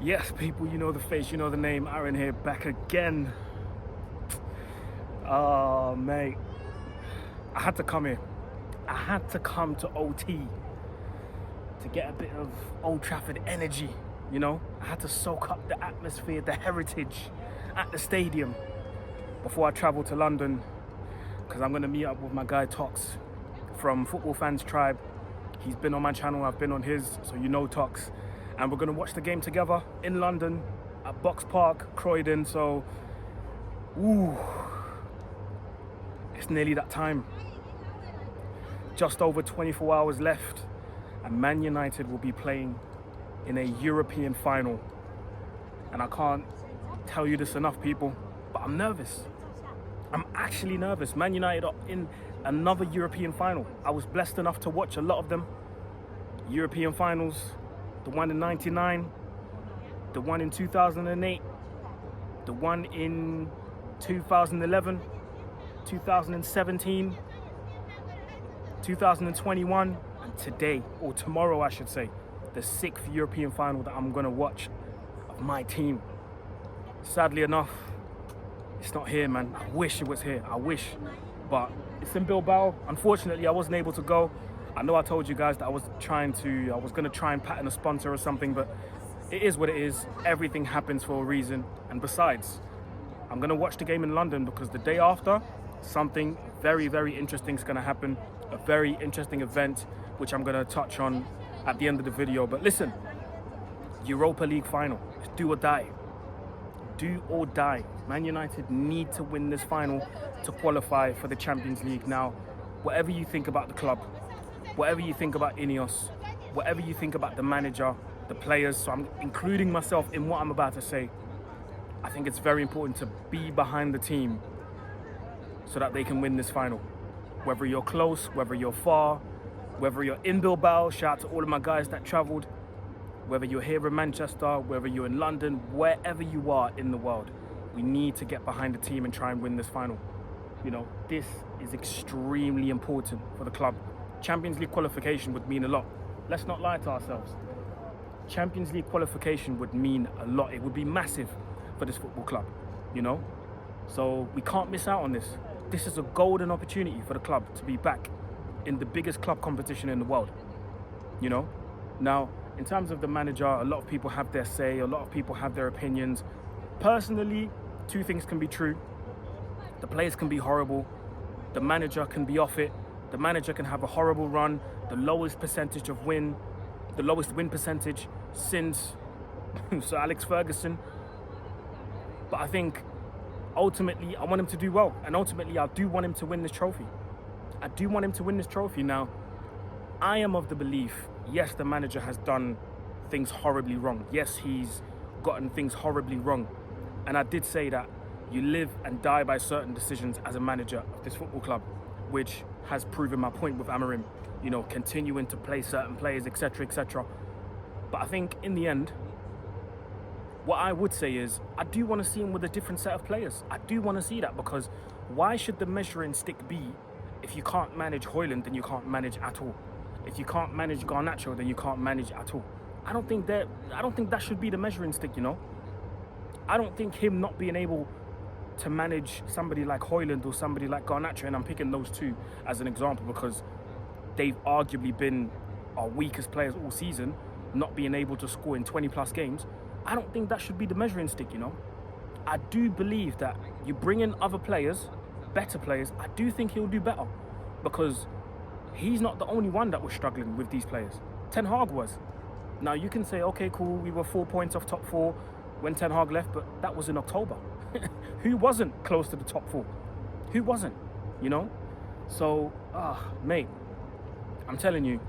Yes, people, you know the face, you know the name. Aaron here, back again. Oh, mate. I had to come here. I had to come to OT to get a bit of Old Trafford energy, you know? I had to soak up the atmosphere, the heritage at the stadium before I travel to London, because I'm going to meet up with my guy Tox from Football Fans Tribe. He's been on my channel, I've been on his, so you know Tox. And we're going to watch the game together in London at Box Park, Croydon. So, it's nearly that time. Just over 24 hours left, and Man United will be playing in a European final. And I can't tell you this enough, people, but I'm nervous. I'm actually nervous. Man United are in another European final. I was blessed enough to watch a lot of them. European finals. The one in 99, the one in 2008, the one in 2011, 2017, 2021, and today, or tomorrow I should say, the 6th European final that I'm going to watch of my team. Sadly enough, it's not here, man. I wish it was here, I wish. But it's in Bilbao. Unfortunately, I wasn't able to go. I know I told you guys that I was going to try and pattern a sponsor or something, but it is what it is. Everything happens for a reason. And besides, I'm going to watch the game in London because the day after, something very, very interesting is going to happen. A very interesting event, which I'm going to touch on at the end of the video. But listen, Europa League final. It's do or die. Do or die. Man United need to win this final to qualify for the Champions League. Now, whatever you think about the club, whatever you think about Ineos, whatever you think about the manager, the players, so I'm including myself in what I'm about to say, I think it's very important to be behind the team so that they can win this final. Whether you're close, whether you're far, whether you're in Bilbao, shout out to all of my guys that travelled, whether you're here in Manchester, whether you're in London, wherever you are in the world, we need to get behind the team and try and win this final. You know, this is extremely important for the club. Champions League qualification would mean a lot. Let's not lie to ourselves. Champions League qualification would mean a lot. It would be massive for this football club, you know? So we can't miss out on this. This is a golden opportunity for the club to be back in the biggest club competition in the world, you know? Now, in terms of the manager, a lot of people have their say, a lot of people have their opinions. Personally, two things can be true. The players can be horrible. The manager can be off it. The manager can have a horrible run, the lowest win percentage since Sir Alex Ferguson. But I think ultimately I want him to do well, and ultimately I do want him to win this trophy. I do want him to win this trophy. Now, I am of the belief, yes, the manager has done things horribly wrong. Yes, he's gotten things horribly wrong. And I did say that you live and die by certain decisions as a manager of this football club, which has proven my point with Amorim, you know, continuing to play certain players, etc., etc. But I think in the end, what I would say is I do want to see him with a different set of players. I do want to see that, because why should the measuring stick be if you can't manage Højlund, then you can't manage at all? If you can't manage Garnacho, then you can't manage at all. I don't think that should be the measuring stick, you know? I don't think him not being able to manage somebody like Højlund or somebody like Garnacho, and I'm picking those two as an example because they've arguably been our weakest players all season, not being able to score in 20 plus games. I don't think that should be the measuring stick, you know. I do believe that you bring in other players, better players, I do think he'll do better, because he's not the only one that was struggling with these players. Ten Hag was. Now you can say, okay, cool, we were 4 points off top 4 when Ten Hag left, but that was in October. Who wasn't close to the top 4? Who wasn't, you know? So, mate, I'm telling you,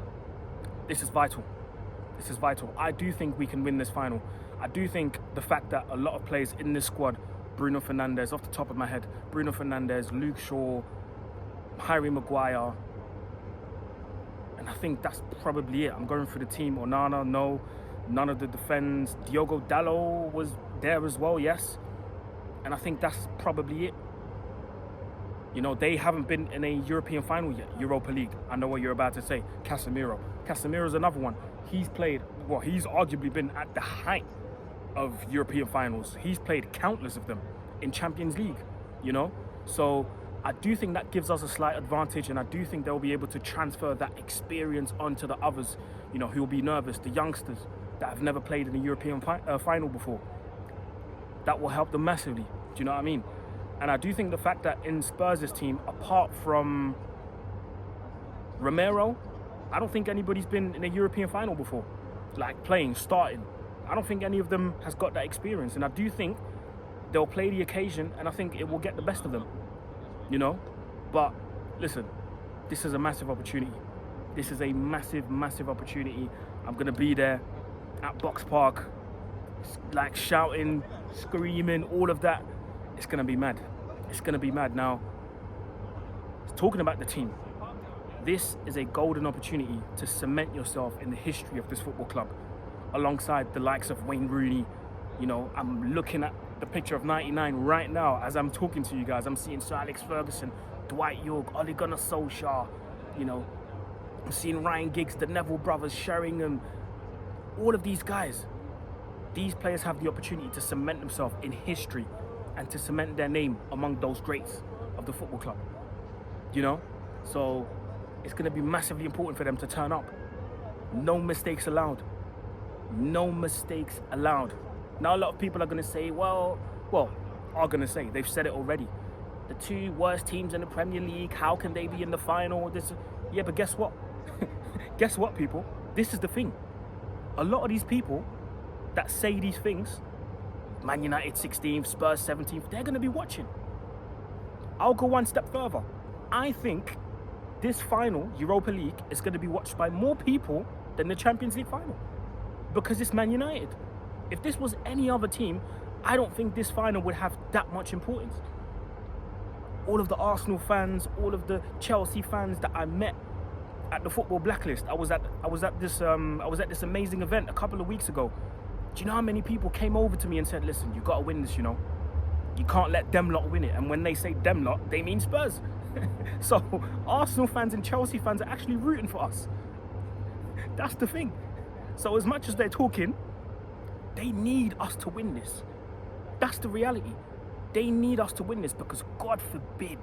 this is vital. This is vital. I do think we can win this final. I do think the fact that a lot of players in this squad, Bruno Fernandes, off the top of my head, Bruno Fernandes, Luke Shaw, Harry Maguire, and I think that's probably it. I'm going through the team. Onana, no. None of the defence. Diogo Dalot was there as well, yes. And I think that's probably it. You know, they haven't been in a European final yet, Europa League. I know what you're about to say. Casemiro's another one. He's arguably been at the height of European finals. He's played countless of them in Champions League, you know? So I do think that gives us a slight advantage, and I do think they'll be able to transfer that experience onto the others, you know, who will be nervous, the youngsters that have never played in a European final before. That will help them massively. Do you know what I mean? And I do think the fact that in Spurs' team, apart from Romero, I don't think anybody's been in a European final before, like playing, starting. I don't think any of them has got that experience. And I do think they'll play the occasion, and I think it will get the best of them, you know? But listen, this is a massive opportunity. This is a massive, massive opportunity. I'm going to be there at Box Park, like shouting, screaming, all of that. It's going to be mad. It's going to be mad. Now, talking about the team, this is a golden opportunity to cement yourself in the history of this football club, alongside the likes of Wayne Rooney. You know, I'm looking at the picture of 99 right now as I'm talking to you guys. I'm seeing Sir Alex Ferguson, Dwight York, Ole Gunnar Solskjaer. You know, I'm seeing Ryan Giggs, the Neville brothers, Sheringham, all of these guys. These players have the opportunity to cement themselves in history and to cement their name among those greats of the football club, you know? So it's going to be massively important for them to turn up. No mistakes allowed. No mistakes allowed. Now a lot of people are going to say, they've said it already. The two worst teams in the Premier League, how can they be in the final? Yeah, but guess what? Guess what, people? This is the thing. A lot of these people that say these things, Man United 16th, Spurs 17th, they're going to be watching. I'll go one step further. I think this final, Europa League, is going to be watched by more people than the Champions League final, because it's Man United. If this was any other team, I don't think this final would have that much importance. All of the Arsenal fans, all of the Chelsea fans that I met at the Football Blacklist, I was at this amazing event a couple of weeks ago. Do you know how many people came over to me and said, listen, you got to win this, you know? You can't let them lot win it. And when they say them lot, they mean Spurs. So Arsenal fans and Chelsea fans are actually rooting for us. That's the thing. So as much as they're talking, they need us to win this. That's the reality. They need us to win this, because God forbid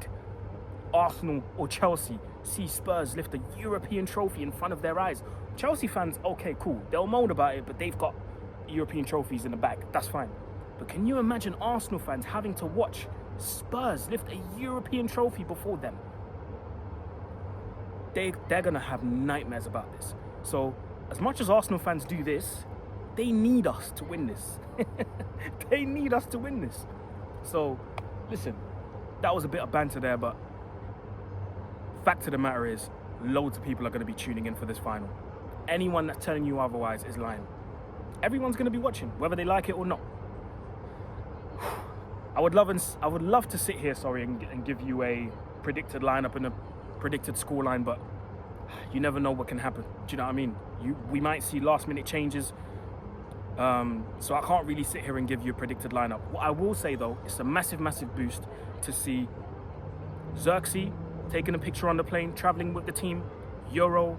Arsenal or Chelsea see Spurs lift a European trophy in front of their eyes. Chelsea fans, okay, cool. They'll moan about it, but they've got European trophies in the bag. That's fine. But can you imagine Arsenal fans having to watch Spurs lift a European trophy before them? They're going to have nightmares about this. So as much as Arsenal fans do this, they need us to win this. They need us to win this. So listen, that was a bit of banter there, but fact of the matter is, loads of people are going to be tuning in for this final. Anyone that's telling you otherwise is lying. Everyone's going to be watching, whether they like it or not. I would love to sit here, and give you a predicted lineup and a predicted scoreline, but you never know what can happen. Do you know what I mean? We might see last-minute changes, so I can't really sit here and give you a predicted lineup. What I will say, though, it's a massive, massive boost to see Xerxes taking a picture on the plane, traveling with the team. Euro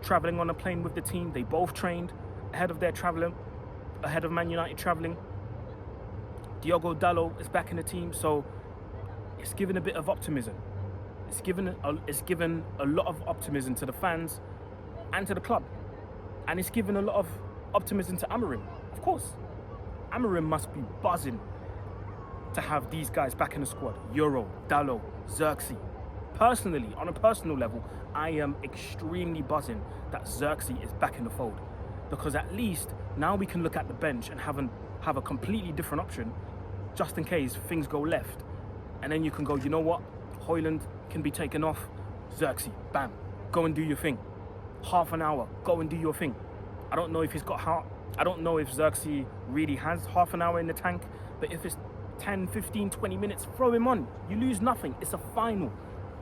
traveling on a plane with the team. They both trained ahead of Man United traveling. Diogo Dalot is back in the team, so it's given a bit of optimism. It's given a lot of optimism to the fans and to the club, and it's given a lot of optimism to Amorim. Of course, Amorim must be buzzing to have these guys back in the squad. Euro, Dalot, Xerxes. Personally, on a personal level, I am extremely buzzing that Xerxes is back in the fold, because at least now we can look at the bench and have a completely different option, just in case things go left. And then you can go, you know what? Højlund can be taken off. Xerxes, bam, go and do your thing. Half an hour, go and do your thing. I don't know if I don't know if Xerxes really has half an hour in the tank, but if it's 10, 15, 20 minutes, throw him on. You lose nothing. It's a final.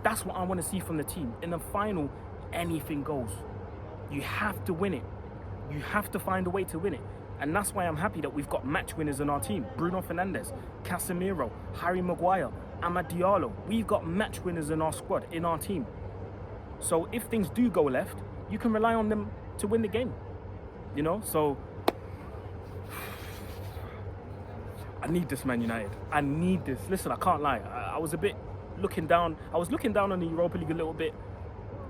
That's what I want to see from the team. In a final, anything goes. You have to win it. You have to find a way to win it. And that's why I'm happy that we've got match winners in our team. Bruno Fernandes, Casemiro, Harry Maguire, Amad Diallo. We've got match winners in our squad, in our team. So if things do go left, you can rely on them to win the game. You know, so I need this, Man United. I need this. Listen, I can't lie. I was a bit looking down. I was looking down on the Europa League a little bit,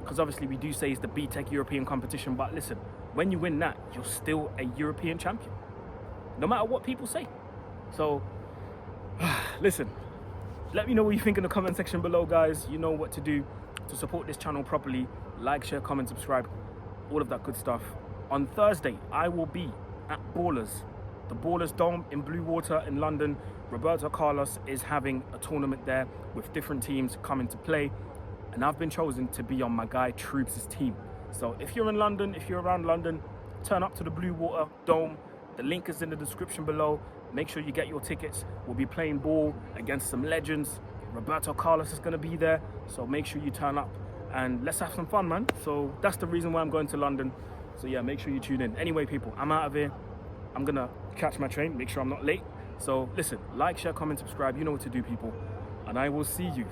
because obviously we do say it's the B-Tech European competition. But listen, when you win that, you're still a European champion, no matter what people say. So, listen, let me know what you think in the comment section below, guys. You know what to do to support this channel properly. Like, share, comment, subscribe, all of that good stuff. On Thursday, I will be at Ballers, the Ballers Dome in Blue Water in London. Roberto Carlos is having a tournament there with different teams coming to play. And I've been chosen to be on my guy Troops' team. So if you're in London, if you're around London, turn up to the Blue Water Dome. The link is in the description below. Make sure you get your tickets. We'll be playing ball against some legends. Roberto Carlos is going to be there. So make sure you turn up and let's have some fun, man. So that's the reason why I'm going to London. So yeah, make sure you tune in. Anyway, people, I'm out of here. I'm going to catch my train, make sure I'm not late. So listen, like, share, comment, subscribe. You know what to do, people. And I will see you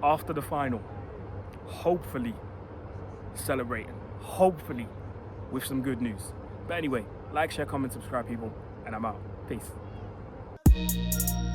after the final, hopefully celebrating, hopefully with some good news. But anyway, like, share, comment, subscribe, people, and I'm out. Peace.